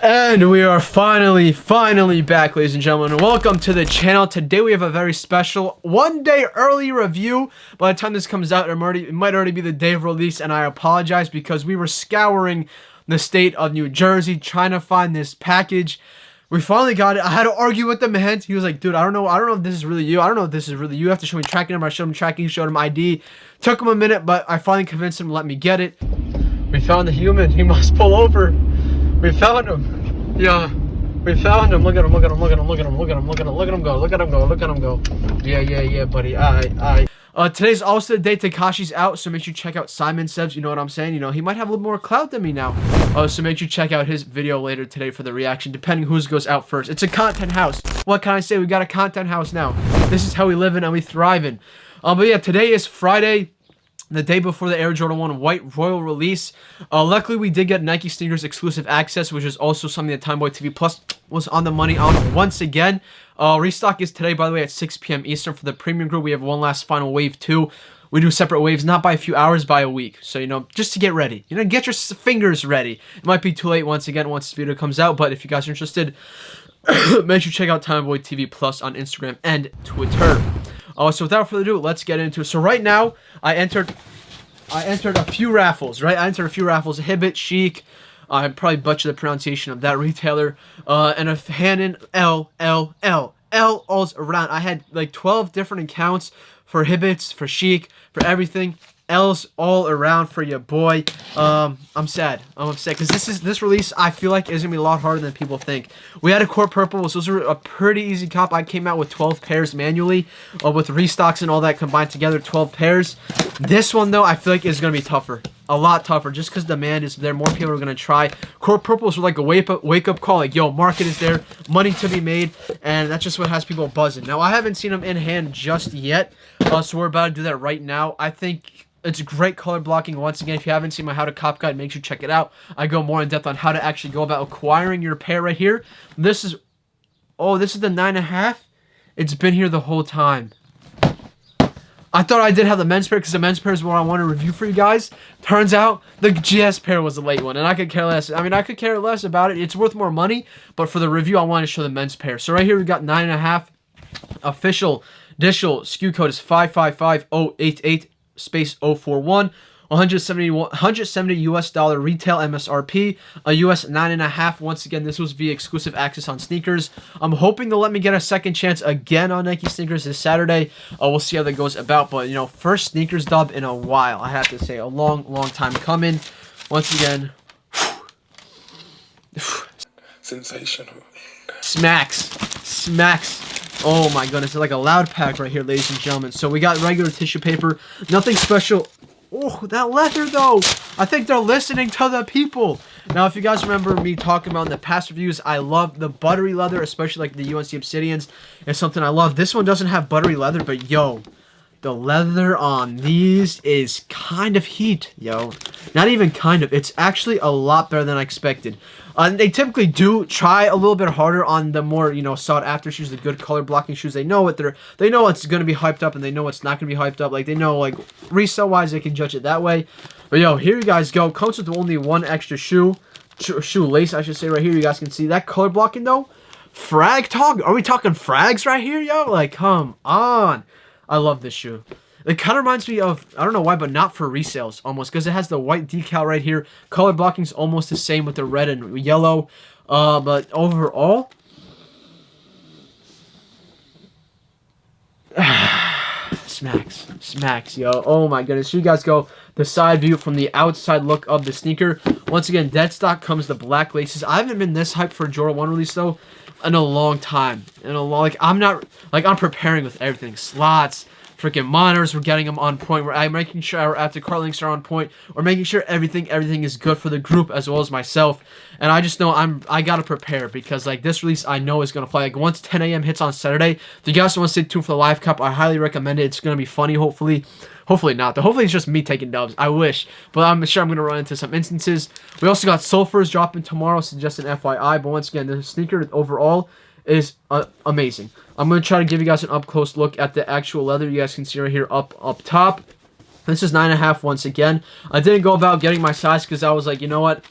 And we are finally back, ladies and gentlemen. Welcome to the channel. Today we have a very special one-day early review. By the time this comes out, it might already be the day of release, and I apologize because we were scouring the state of New Jersey trying to find this package. We finally got it. I had to argue with the man. He was like, dude, I don't know if this is really you. I don't know if this is really you. You have to show me tracking number. I showed him tracking, showed him ID. Took him a minute, but I finally convinced him to let me get it. We found the human. He must pull over. We found him. Yeah, we found him. Look at him, look at him, look at him, look at him, look at him, look at him, look at him go, look at him go, look at him go. Yeah, buddy. Alright. Today's also the day Takashi's out, so make sure you check out Simon Sebs, you know what I'm saying? You know, he might have a little more clout than me now. So make sure you check out his video later today for the reaction, depending whose goes out first. It's a content house. What can I say? We got a content house now. This is how we live in and we thrive in. But yeah, today is Friday, the day before the Air Jordan 1 White Royal release. Luckily, we did get Nike Sneakers exclusive access, which is also something that Timeboy TV Plus was on the money on once again. Restock is today, by the way, at 6 p.m. Eastern for the premium group. We have one last final wave, too. We do separate waves, not by a few hours, by a week. So, you know, just to get ready. You know, get your fingers ready. It might be too late once again once this video comes out, but if you guys are interested, make sure you check out Timeboy TV Plus on Instagram and Twitter. So without further ado, let's get into it. So right now, I entered a few raffles, right? I entered a few raffles. Hibbett, Chic, I probably butchered the pronunciation of that retailer, and a Hannon, L alls around. I had like 12 different accounts for Hibbets, for Chic, for everything. L's all around for your boy. I'm sad. I'm upset because this release I feel like is gonna be a lot harder than people think. We had a core purple, so those were a pretty easy comp. I came out with 12 pairs manually, with restocks and all that combined together, 12 pairs. This one though, I feel like is gonna be tougher, a lot tougher, just because demand is there. More people are gonna try. Core purples were like a wake up call, like yo, market is there, money to be made, and that's just what has people buzzing. Now I haven't seen them in hand just yet, so we're about to do that right now. I think it's great color blocking. Once again, if you haven't seen my How to Cop guide, make sure you check it out. I go more in depth on how to actually go about acquiring your pair right here. This is the 9.5. It's been here the whole time. I thought I did have the men's pair because the men's pair is what I want to review for you guys. Turns out the GS pair was the late one, and I could care less. I mean, I could care less about it. It's worth more money, but for the review, I want to show the men's pair. So right here, we got 9.5. Official Dishel SKU code is 555088. Space 041, 170 US dollar retail MSRP, a US 9.5. Once again, this was via exclusive access on sneakers. I'm hoping they'll let me get a second chance again on Nike sneakers this Saturday. We'll see how that goes about, but you know, first sneakers dub in a while, I have to say. A long time coming. Once again, sensational. Smacks. Oh my goodness, it's like a loud pack right here, ladies and gentlemen. So we got regular tissue paper, nothing special. Oh, that leather though. I think they're listening to the people. Now, if you guys remember me talking about in the past reviews, I love the buttery leather, especially like the UNC Obsidians. It's something I love. This one doesn't have buttery leather, but yo, the leather on these is kind of heat, yo. Not even kind of. It's actually a lot better than I expected. They typically do try a little bit harder on the more, you know, sought after shoes, the good color blocking shoes. They know they know it's going to be hyped up, and they know it's not going to be hyped up. Like, they know, like, resale wise, they can judge it that way. But yo, here you guys go. Comes with only one extra shoelace, I should say, right here. You guys can see that color blocking though. Frag talk? Are we talking frags right here, yo? Like, come on. I love this shoe. It kind of reminds me of, I don't know why, but not for resales almost, because it has the white decal right here. Color blocking is almost the same with the red and yellow. But overall, smacks, yo. Oh my goodness. Here you guys go. The side view from the outside look of the sneaker. Once again, dead stock comes the black laces. I haven't been this hyped for a Jordan 1 release though in a long time. I'm preparing with everything. Slots, freaking monitors, we're getting them on point. I'm making sure our after cart links are on point. We're making sure everything is good for the group as well as myself. And I just know I gotta prepare because like this release I know is gonna fly. Like once 10 a.m. hits on Saturday, if you guys want to stay tuned for the live cup, I highly recommend it. It's gonna be funny, hopefully. Hopefully not. Hopefully it's just me taking dubs. I wish. But I'm sure I'm going to run into some instances. We also got sulfurs dropping tomorrow, so just an FYI. But once again, the sneaker overall is amazing. I'm going to try to give you guys an up-close look at the actual leather. You guys can see right here up top. This is 9.5 once again. I didn't go about getting my size because I was like, you know what?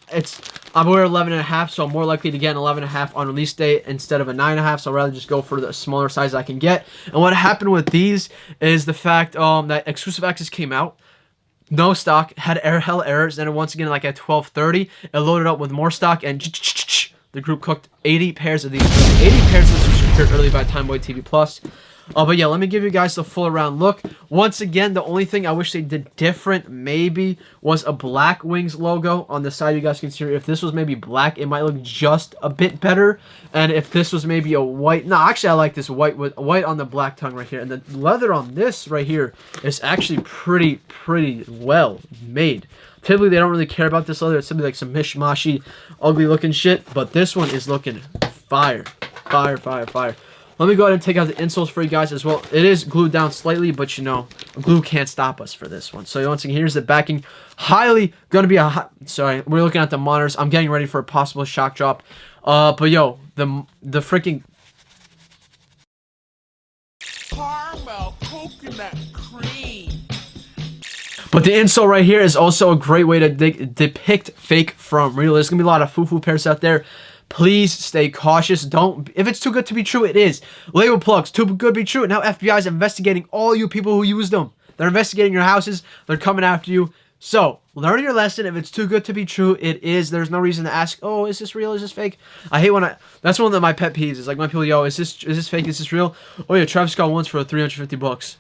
I'm wearing 11.5, so I'm more likely to get an 11.5 on release day instead of a 9.5. So I'd rather just go for the smaller size I can get. And what happened with these is the fact that exclusive access came out. No stock, had hell errors. Then once again, like at 12:30, it loaded up with more stock, and the group cooked 80 pairs of these. 80 pairs of this was secured early by Timeboy TV Plus. But yeah, let me give you guys the full around look. Once again, the only thing I wish they did different maybe was a black wings logo on the side. You guys can see if this was maybe black, it might look just a bit better. And if this was maybe a white, no, actually I like this white with white on the black tongue right here. And the leather on this right here is actually pretty well made. Typically, they don't really care about this leather. It's simply like some mishmashy, ugly looking shit. But this one is looking fire. Let me go ahead and take out the insoles for you guys as well. It is glued down slightly, but you know, glue can't stop us for this one. So once again, here's the backing. Highly going to be sorry, we're looking at the monitors. I'm getting ready for a possible shock drop. But yo, the freaking caramel coconut cream. But the insole right here is also a great way to depict fake from real. There's gonna be a lot of foo-foo pairs out there. Please stay cautious. If it's too good to be true, it is. Label plugs, too good to be true. Now FBI is investigating all you people who use them. They're investigating your houses. They're coming after you. So, learn your lesson. If it's too good to be true, it is. There's no reason to ask, oh, is this real? Is this fake? I hate that's one of my pet peeves. Is like when people, yo, is this fake? Is this real? Oh yeah, Travis got ones for $350.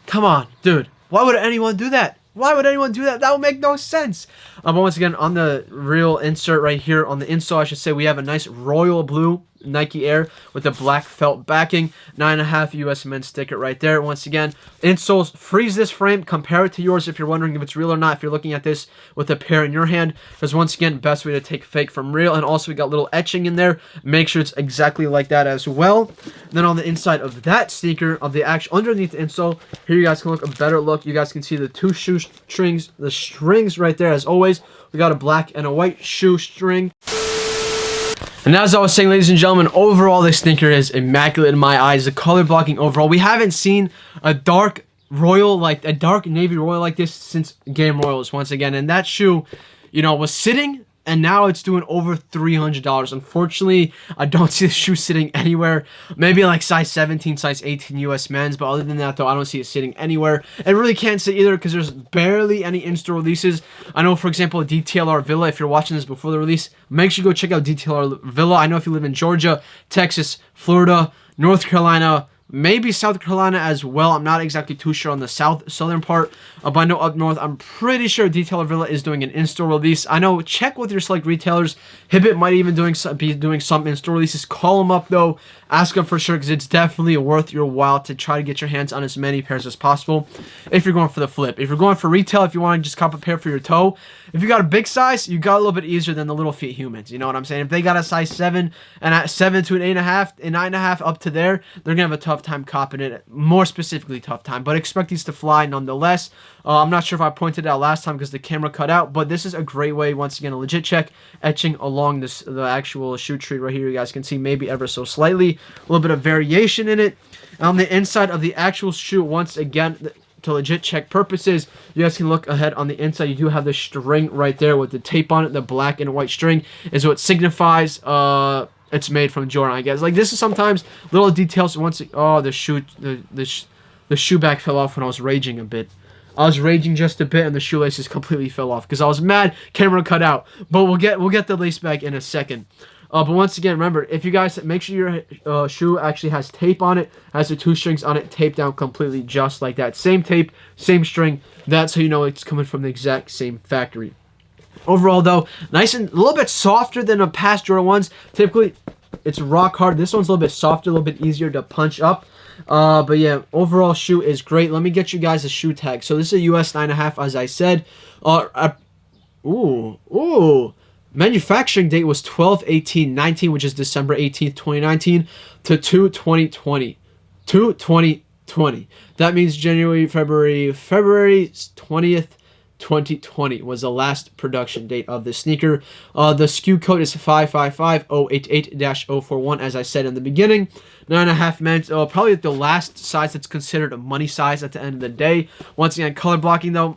Come on, dude. Why would anyone do that? Why would anyone do that? That would make no sense. But once again, on the real insert right here, on the insole, I should say, we have a nice royal blue Nike Air with the black felt backing. 9.5 US Men's sticker right there. Once again, insoles, freeze this frame, compare it to yours if you're wondering if it's real or not, if you're looking at this with a pair in your hand. Because once again, best way to take fake from real. And also we got little etching in there. Make sure it's exactly like that as well. And then on the inside of that sneaker, of the actual underneath the insole, here you guys can look a better look. You guys can see the two shoe strings, the strings right there as always. We got a black and a white shoe string. And as I was saying, ladies and gentlemen, overall this sneaker is immaculate in my eyes. The color blocking overall, we haven't seen a dark navy royal like this since Game Royals once again. And that shoe, you know, was sitting, and now it's doing over $300. Unfortunately, I don't see the shoe sitting anywhere. Maybe like size 17, size 18 US men's, but other than that, though, I don't see it sitting anywhere. It really can't sit either because there's barely any in-store releases. I know, for example, DTLR Villa, if you're watching this before the release, make sure you go check out DTLR Villa. I know if you live in Georgia, Texas, Florida, North Carolina, maybe South Carolina as well. I'm not exactly too sure on the southern part, but I know up north, I'm pretty sure DTLR Villa is doing an in-store release. I know, check with your select retailers. Hibbett might even be doing some in-store releases. Call them up though, ask them for sure, because it's definitely worth your while to try to get your hands on as many pairs as possible if you're going for the flip. If you're going for retail, if you want to just cop a pair for your toe, if you got a big size, you got a little bit easier than the little feet humans. You know what I'm saying? If they got a size 7 and at 7 to an 8.5 and 9.5 up to there, they're gonna have a tough time copping it. More specifically, tough time. But expect these to fly nonetheless. I'm not sure if I pointed it out last time because the camera cut out, but this is a great way, once again, a legit check, etching along the actual shoe tree right here. You guys can see maybe ever so slightly, a little bit of variation in it. On the inside of the actual shoe, once again, to legit check purposes, you guys can look ahead on the inside. You do have the string right there with the tape on it. The black and white string is what signifies it's made from Jordan, I guess. Like, this is sometimes little details. Oh, the shoe back fell off when I was raging a bit. I was raging just a bit, and the shoelaces completely fell off because I was mad. Camera cut out, but we'll get the lace back in a second. But once again, remember, if you guys make sure your shoe actually has tape on it, has the two strings on it, taped down completely just like that. Same tape, same string. That's how you know it's coming from the exact same factory. Overall, though, nice and a little bit softer than the past Jordan ones. Typically, it's rock hard. This one's a little bit softer, a little bit easier to punch up. But yeah, overall shoe is great. Let me get you guys a shoe tag. So this is a US 9.5, as I said. Manufacturing date was 12/18/19, which is December 18th, 2019 to 2/20/20. 2/20/20. That means February 20th, 2020 was the last production date of this sneaker. The SKU code is 555088-041, as I said in the beginning. 9.5 men's, probably the last size that's considered a money size at the end of the day. Once again, color blocking though,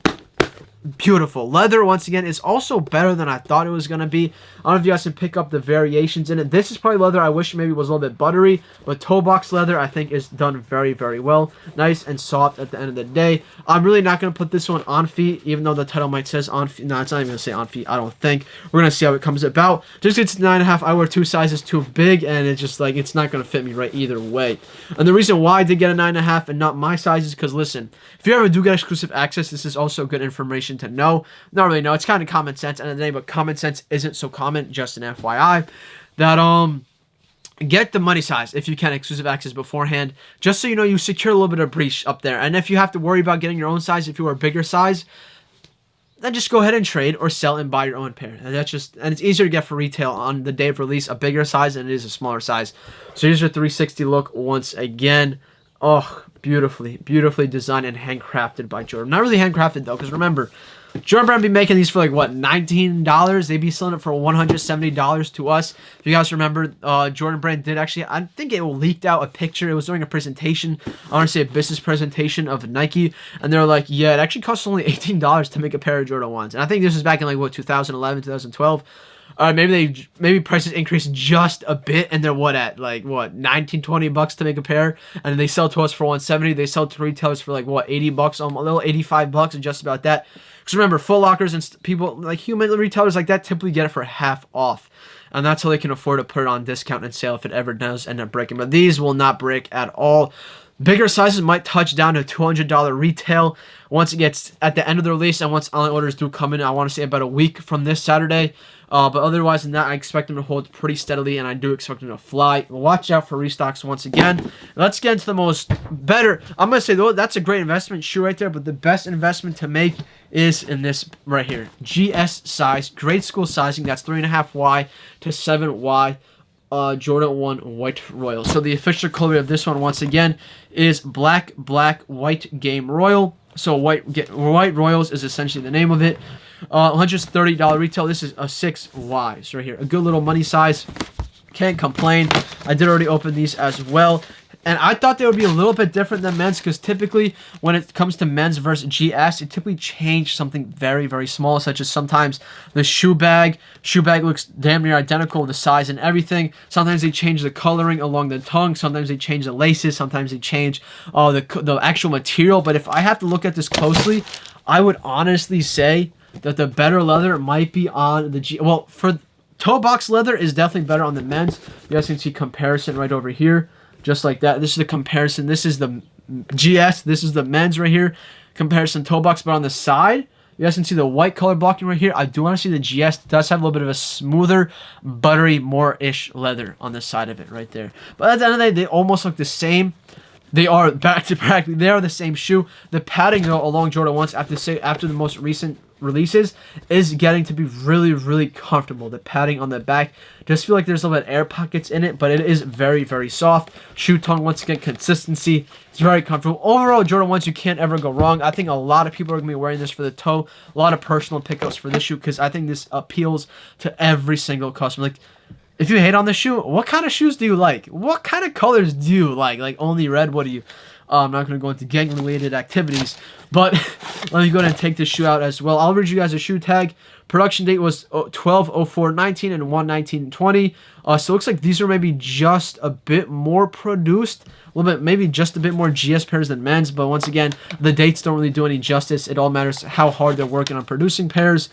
beautiful. Leather, once again, is also better than I thought it was going to be. I don't know if you guys can pick up the variations in it. This is probably leather I wish maybe was a little bit buttery, but toe box leather I think is done very, very well. Nice and soft at the end of the day. I'm really not going to put this one on feet, even though the title might says on feet. No, it's not even going to say on feet, I don't think. We're going to see how it comes about. Just it's 9.5. I wear 2 sizes too big, and it's just like, it's not going to fit me right either way. And the reason why I did get a 9.5 and not my size is because, listen, if you ever do get exclusive access, this is also good information to know. Not really know. It's kind of common sense at the end of the day, but common sense isn't so common. Just an FYI that get the money size if you can, exclusive access beforehand, just so you know you secure a little bit of breach up there. And if you have to worry about getting your own size, if you are a bigger size, then just go ahead and trade or sell and buy your own pair. And that's just, and it's easier to get for retail on the day of release, a bigger size than it is a smaller size. So here's your 360 look once again. Oh, beautifully designed and handcrafted by Jordan. Not really handcrafted though, because remember, Jordan Brand be making these for like what, $19? They'd be selling it for $170 to us. If you guys remember, Jordan Brand did actually, I think it leaked out a picture. It was during a presentation, I want to say a business presentation of Nike, and they're like, yeah, it actually costs only $18 to make a pair of Jordan 1s. And I think this was back in like what, 2011, 2012. Maybe prices increased just a bit, and they're at like what, 19, 20 bucks to make a pair, and they sell to us for 170. They sell to retailers for like what, 80 bucks, a little 85 bucks, and just about that. Because remember, Foot Lockers and people like human retailers like that typically get it for half off, and that's how they can afford to put it on discount and sale if it ever does end up breaking. But these will not break at all. Bigger sizes might touch down to $200 retail once it gets at the end of the release, and once online orders do come in, I want to say about a week from this Saturday. But otherwise than that, I expect them to hold pretty steadily, and I do expect them to fly. Watch out for restocks once again. Let's get into the most better. I'm going to say, though, that's a great investment shoe right there, but the best investment to make is in this right here. GS size, grade school sizing. That's 3.5Y to 7Y. Jordan 1 White Royal. So the official color of this one, once again, is black, white game royal. So white Royals is essentially the name of it. $130 retail. This is a 6Ys right here. A good little money size. Can't complain. I did already open these as well. And I thought they would be a little bit different than men's, because typically when it comes to men's versus GS, it typically changed something very, very small, such as sometimes the shoe bag looks damn near identical, the size and everything. Sometimes they change the coloring along the tongue. Sometimes they change the laces. Sometimes they change the actual material. But if I have to look at this closely, I would honestly say that the better leather might be on the G. Well, for toe box leather is definitely better on the men's. You guys can see comparison right over here. Just like that. This is the comparison. This is the GS. This is the men's right here. Comparison toe box. But on the side, you guys can see the white color blocking right here. I do want to see the GS. It does have a little bit of a smoother, buttery, more-ish leather on the side of it right there. But at the end of the day, they almost look the same. They are back to back. They are the same shoe. The padding, though, along Jordan 1s after the most recent releases is getting to be really, really comfortable. The padding on the back just feel like there's a little bit of air pockets in it, but it is very, very soft. Shoe tongue, once again, consistency. It's very comfortable. Overall, Jordan 1s, you can't ever go wrong. I think a lot of people are going to be wearing this for the toe. A lot of personal pickups for this shoe, because I think this appeals to every single customer. Like, if you hate on the shoe, what kind of shoes do you like? What kind of colors do you like? Like only red? What do you... I'm not going to go into gang-related activities, but let me go ahead and take this shoe out as well. I'll read you guys a shoe tag. Production date was 12/04/19 and 1/19/20. So it looks like these are maybe just a bit more produced, a little bit, maybe just a bit more GS pairs than men's. But once again, the dates don't really do any justice. It all matters how hard they're working on producing pairs.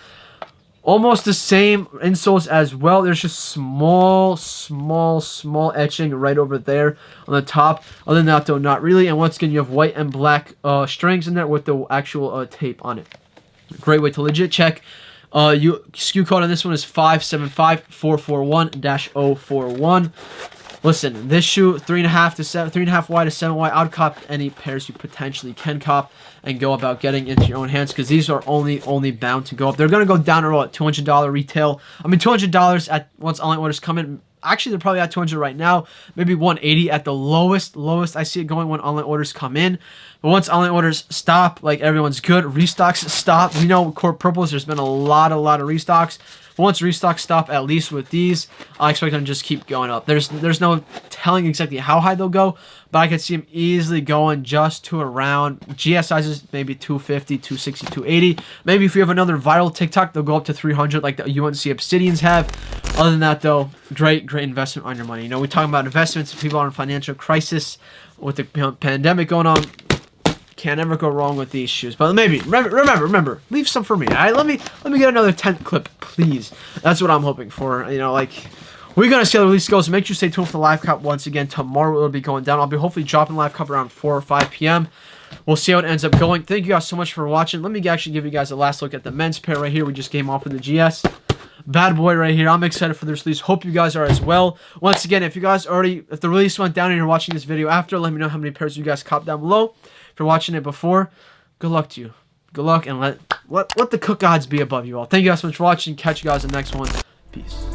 Almost the same insoles as well. There's just small etching right over there on the top. Other than that, though, not really. And once again, you have white and black strings in there with the actual tape on it. Great way to legit check. SKU code on this one is 575441-041. Listen, this shoe, 3.5Y to 7Y. I'd cop any pairs you potentially can cop and go about getting into your own hands, because these are only bound to go up. They're going to go down to what, $200 retail. I mean, $200 at once online orders come in. Actually, they're probably at $200 right now. Maybe $180 at the lowest I see it going when online orders come in. But once online orders stop, like everyone's good, restocks stop. We know core purples, there's been a lot of restocks. But once restocks stop, at least with these, I expect them to just keep going up. There's no telling exactly how high they'll go, but I could see them easily going just to around GS sizes, maybe 250, 260, 280. Maybe if we have another viral TikTok, they'll go up to 300 like the UNC Obsidians have. Other than that, though, great investment on your money. You know, we're talking about investments. If people are in financial crisis with the pandemic going on, can't ever go wrong with these shoes. But maybe remember, leave some for me. All right, let me get another 10th clip, please. That's what I'm hoping for. You know, like, we're gonna see how the release goes. Make sure you stay tuned for the live cup once again. Tomorrow it'll be going down. I'll be hopefully dropping live cup around 4 or 5 p.m. We'll see how it ends up going. Thank you guys so much for watching. Let me actually give you guys a last look at the men's pair right here. We just came off with the GS. Bad boy right here. I'm excited for this release. Hope you guys are as well. Once again, if the release went down and you're watching this video after, let me know how many pairs you guys copped down below. If you're watching it before, good luck to you. Good luck, and let the cook gods be above you all. Thank you guys so much for watching. Catch you guys in the next one. Peace.